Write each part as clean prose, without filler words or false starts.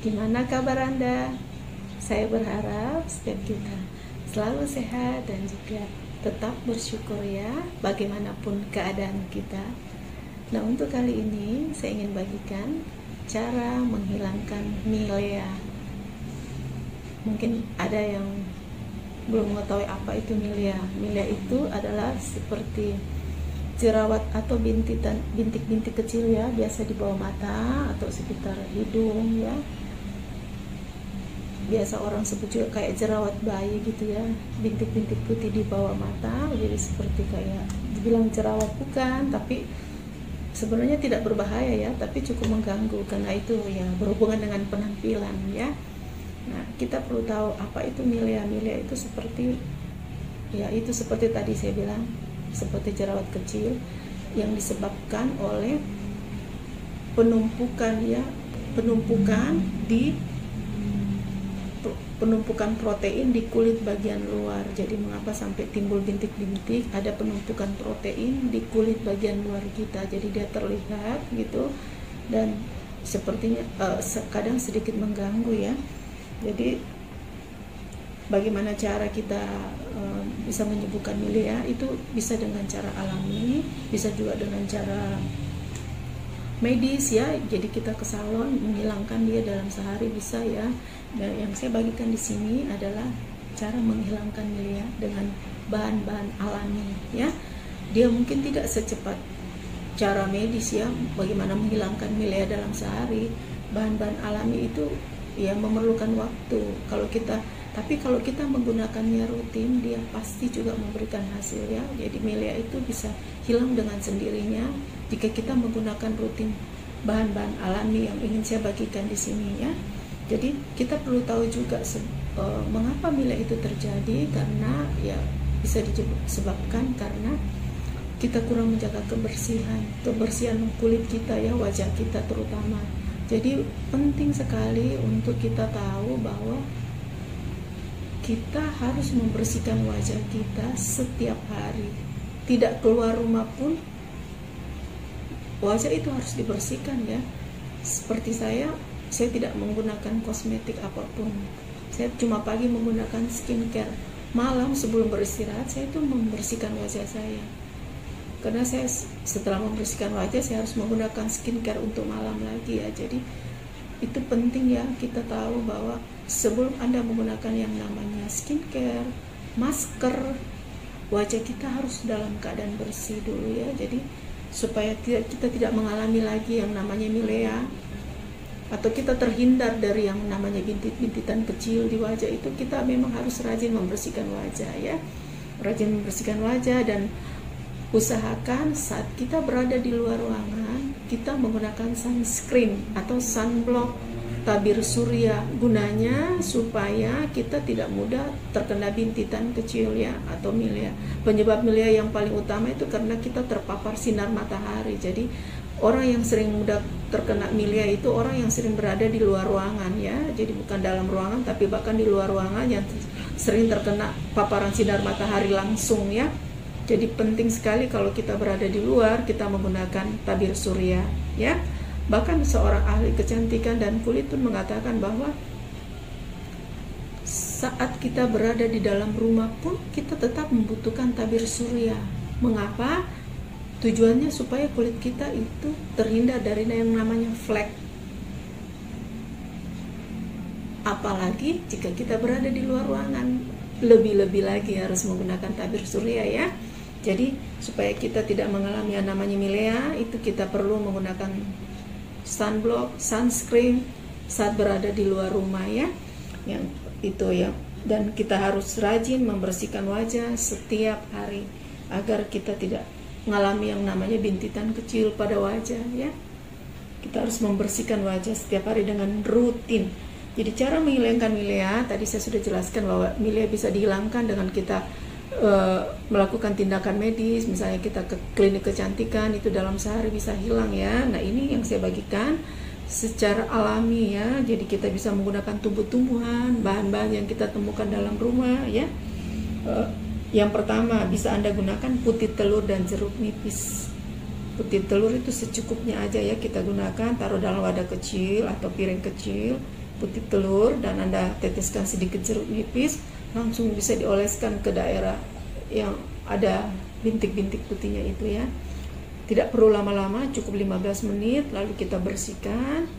Gimana kabar Anda? Saya berharap setiap kita selalu sehat dan juga tetap bersyukur ya, bagaimanapun keadaan kita. Nah, untuk kali ini saya ingin bagikan cara menghilangkan milea. Mungkin ada yang belum mengetahui apa itu milea. Milea itu adalah seperti jerawat atau bintik-bintik kecil ya, biasa di bawah mata atau sekitar hidung ya. Biasa orang sebut juga kayak jerawat bayi gitu ya, bintik-bintik putih di bawah mata. Jadi seperti kayak dibilang jerawat bukan, tapi sebenarnya tidak berbahaya ya, tapi cukup mengganggu karena itu ya berhubungan dengan penampilan ya. Nah, kita perlu tahu apa itu milea. Milea itu seperti ya, itu seperti tadi saya bilang, seperti jerawat kecil yang disebabkan oleh penumpukan protein di kulit bagian luar. Jadi mengapa sampai timbul bintik-bintik? Ada penumpukan protein di kulit bagian luar kita. Jadi dia terlihat gitu dan sepertinya kadang sedikit mengganggu ya. Jadi bagaimana cara kita bisa menyembuhkan milea? Itu bisa dengan cara alami, bisa juga dengan cara medis ya. Jadi kita ke salon menghilangkan dia dalam sehari bisa ya. Dan yang saya bagikan di sini adalah cara menghilangkan milea dengan bahan-bahan alami ya. Dia mungkin tidak secepat cara medis ya, bagaimana menghilangkan milea dalam sehari. Bahan-bahan alami itu ya memerlukan waktu. Tapi kalau kita menggunakannya rutin, dia pasti juga memberikan hasil ya. Jadi milea itu bisa hilang dengan sendirinya jika kita menggunakan rutin bahan-bahan alami yang ingin saya bagikan di sini ya. Jadi kita perlu tahu juga mengapa milea itu terjadi, karena ya bisa disebabkan karena kita kurang menjaga kebersihan kulit kita ya, wajah kita terutama. Jadi penting sekali untuk kita tahu bahwa kita harus membersihkan wajah kita setiap hari. Tidak keluar rumah pun wajah itu harus dibersihkan ya. Seperti saya tidak menggunakan kosmetik apapun. Saya cuma pagi menggunakan skincare. Malam sebelum beristirahat saya itu membersihkan wajah saya. Karena saya setelah membersihkan wajah saya harus menggunakan skincare untuk malam lagi ya. Jadi itu penting ya, kita tahu bahwa sebelum Anda menggunakan yang namanya skincare, masker, wajah kita harus dalam keadaan bersih dulu ya. Jadi supaya kita tidak mengalami lagi yang namanya milea, atau kita terhindar dari yang namanya bintik-bintitan kecil di wajah itu, kita memang harus rajin membersihkan wajah ya. Rajin membersihkan wajah dan usahakan saat kita berada di luar ruangan kita menggunakan sunscreen atau sunblock, tabir surya. Gunanya supaya kita tidak mudah terkena bintitan kecil ya atau milea. Penyebab milea yang paling utama itu karena kita terpapar sinar matahari. Jadi orang yang sering mudah terkena milea itu orang yang sering berada di luar ruangan ya. Jadi bukan dalam ruangan tapi bahkan di luar ruangan yang sering terkena paparan sinar matahari langsung ya. Jadi penting sekali kalau kita berada di luar kita menggunakan tabir surya ya. Bahkan seorang ahli kecantikan dan kulit pun mengatakan bahwa saat kita berada di dalam rumah pun kita tetap membutuhkan tabir surya. Mengapa? Tujuannya supaya kulit kita itu terhindar dari yang namanya flek. Apalagi jika kita berada di luar ruangan, lebih-lebih lagi harus menggunakan tabir surya ya. Jadi supaya kita tidak mengalami yang namanya milea, itu kita perlu menggunakan sunblock, sunscreen saat berada di luar rumah ya. Yang itu ya. Dan kita harus rajin membersihkan wajah setiap hari agar kita tidak mengalami yang namanya bintitan kecil pada wajah ya. Kita harus membersihkan wajah setiap hari dengan rutin. Jadi cara menghilangkan milea, tadi saya sudah jelaskan bahwa milea bisa dihilangkan dengan kita melakukan tindakan medis. Misalnya kita ke klinik kecantikan, itu dalam sehari bisa hilang ya. Nah ini yang saya bagikan secara alami ya. Jadi kita bisa menggunakan tumbuh-tumbuhan, bahan-bahan yang kita temukan dalam rumah ya. Yang pertama bisa Anda gunakan putih telur dan jeruk nipis. Putih telur itu secukupnya aja ya kita gunakan, taruh dalam wadah kecil atau piring kecil putih telur dan Anda teteskan sedikit jeruk nipis, langsung bisa dioleskan ke daerah yang ada bintik-bintik putihnya itu ya. Tidak perlu lama-lama, cukup 15 menit, lalu kita bersihkan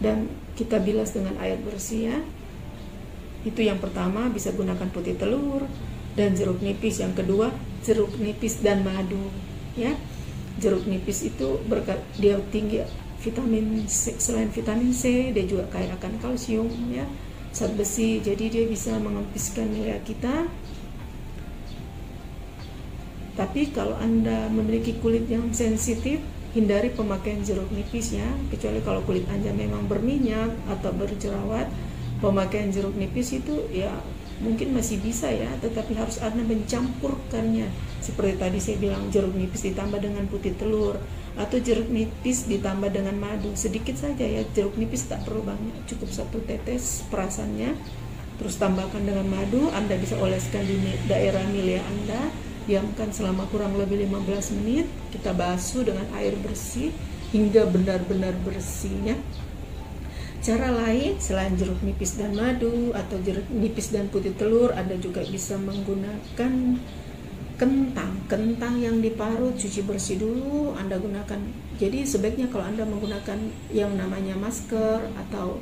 dan kita bilas dengan air bersih ya. Itu yang pertama, bisa gunakan putih telur dan jeruk nipis. Yang kedua, jeruk nipis dan madu ya. Jeruk nipis itu dia tinggi vitamin C, selain vitamin C dia juga kaya akan kalsium ya, zat besi, jadi dia bisa mengempiskan milea kita. Tapi kalau Anda memiliki kulit yang sensitif, hindari pemakaian jeruk nipis ya, kecuali kalau kulit Anda memang berminyak atau berjerawat. Pemakaian jeruk nipis itu ya mungkin masih bisa ya, tetapi harus Anda mencampurkannya. Seperti tadi saya bilang, jeruk nipis ditambah dengan putih telur, atau jeruk nipis ditambah dengan madu, sedikit saja ya. Jeruk nipis tak perlu banyak, cukup 1 tetes perasannya. Terus tambahkan dengan madu, Anda bisa oleskan di daerah milea Anda, diamkan selama kurang lebih 15 menit. Kita basuh dengan air bersih hingga benar-benar bersihnya. Cara lain selain jeruk nipis dan madu atau jeruk nipis dan putih telur, Anda juga bisa menggunakan kentang yang diparut, cuci bersih dulu, Anda gunakan. Jadi sebaiknya kalau Anda menggunakan yang namanya masker atau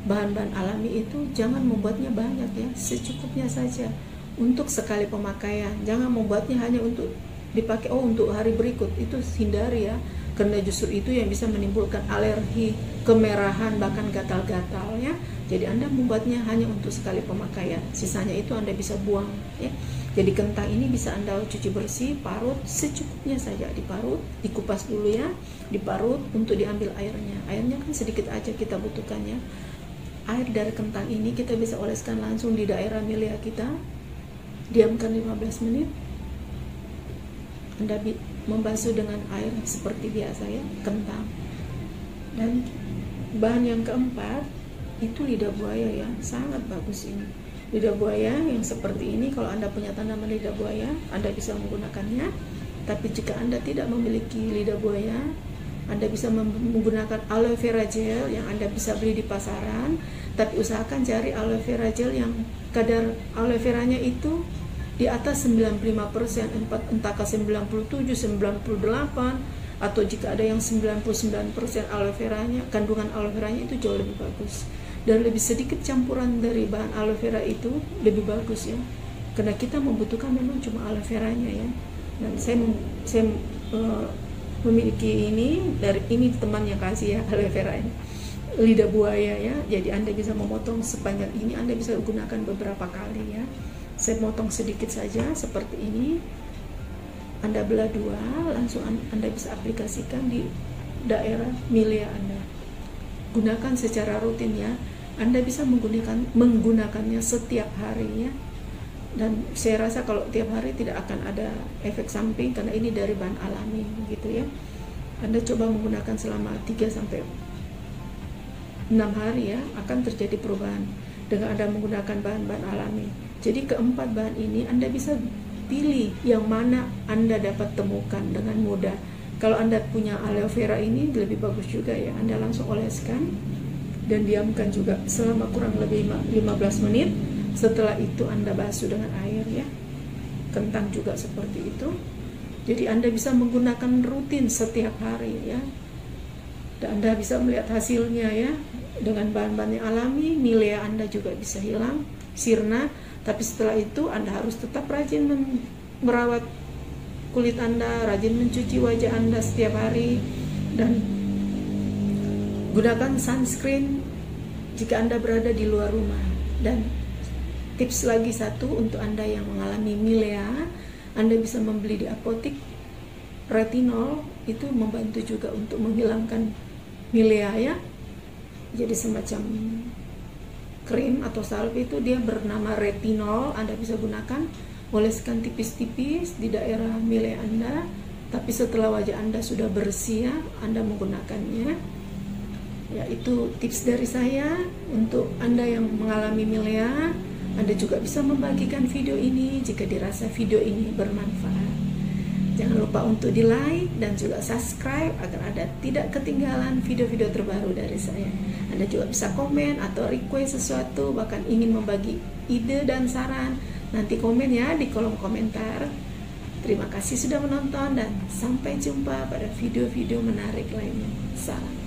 bahan-bahan alami itu jangan membuatnya banyak ya, secukupnya saja untuk sekali pemakaian. Jangan membuatnya hanya untuk dipakai untuk hari berikut, itu hindari ya, karena justru itu yang bisa menimbulkan alergi, kemerahan, bahkan gatal-gatal ya. Jadi Anda membuatnya hanya untuk sekali pemakaian, sisanya itu Anda bisa buang ya. Jadi kentang ini bisa Anda cuci bersih, parut secukupnya saja, diparut, dikupas dulu ya, diparut untuk diambil airnya. Airnya kan sedikit aja kita butuhkannya. Air dari kentang ini kita bisa oleskan langsung di daerah milea kita, diamkan 15 menit. Anda membasuh dengan air seperti biasa ya, kentang. Dan bahan yang keempat itu lidah buaya ya, sangat bagus ini. Lidah buaya yang seperti ini, kalau Anda punya tanaman lidah buaya, Anda bisa menggunakannya. Tapi jika Anda tidak memiliki lidah buaya, Anda bisa menggunakan aloe vera gel yang Anda bisa beli di pasaran. Tapi usahakan cari aloe vera gel yang kadar aloe veranya itu di atas 95%, entah ke 97, 98, atau jika ada yang 99% aloe veranya, kandungan aloe veranya itu jauh lebih bagus. Dan lebih sedikit campuran dari bahan aloe vera itu lebih bagus ya, karena kita membutuhkan memang cuma aloe veranya ya. Dan saya memiliki ini, dari ini teman yang kasih ya, aloe vera ini, lidah buaya ya. Jadi Anda bisa memotong sepanjang ini, Anda bisa gunakan beberapa kali ya. Saya potong sedikit saja seperti ini, Anda belah dua, langsung Anda bisa aplikasikan di daerah milea Anda. Gunakan secara rutin ya. Anda bisa menggunakannya setiap hari ya. Dan saya rasa kalau tiap hari tidak akan ada efek samping, karena ini dari bahan alami gitu ya. Anda coba menggunakan selama 3-6 hari ya, akan terjadi perubahan dengan Anda menggunakan bahan-bahan alami. Jadi keempat bahan ini Anda bisa pilih yang mana Anda dapat temukan dengan mudah. Kalau Anda punya aloe vera ini lebih bagus juga ya, Anda langsung oleskan dan diamkan juga selama kurang lebih 15 menit. Setelah itu Anda basuh dengan air ya. Kentang juga seperti itu. Jadi Anda bisa menggunakan rutin setiap hari ya. Dan Anda bisa melihat hasilnya ya. Dengan bahan-bahan yang alami, milea Anda juga bisa hilang, sirna. Tapi setelah itu Anda harus tetap rajin merawat kulit Anda, rajin mencuci wajah Anda setiap hari, dan gunakan sunscreen jika Anda berada di luar rumah. Dan tips lagi satu untuk Anda yang mengalami milea, Anda bisa membeli di apotik retinol, itu membantu juga untuk menghilangkan milea ya. Jadi semacam krim atau salve itu dia bernama retinol, Anda bisa gunakan, oleskan tipis-tipis di daerah milea Anda. Tapi setelah wajah Anda sudah bersih ya, Anda menggunakannya. Ya, itu tips dari saya untuk Anda yang mengalami milea. Anda juga bisa membagikan video ini jika dirasa video ini bermanfaat. Jangan lupa untuk di like dan juga subscribe agar Anda tidak ketinggalan video-video terbaru dari saya. Anda juga bisa komen atau request sesuatu, bahkan ingin membagi ide dan saran. Nanti komen ya di kolom komentar. Terima kasih sudah menonton dan sampai jumpa pada video-video menarik lainnya. Salam.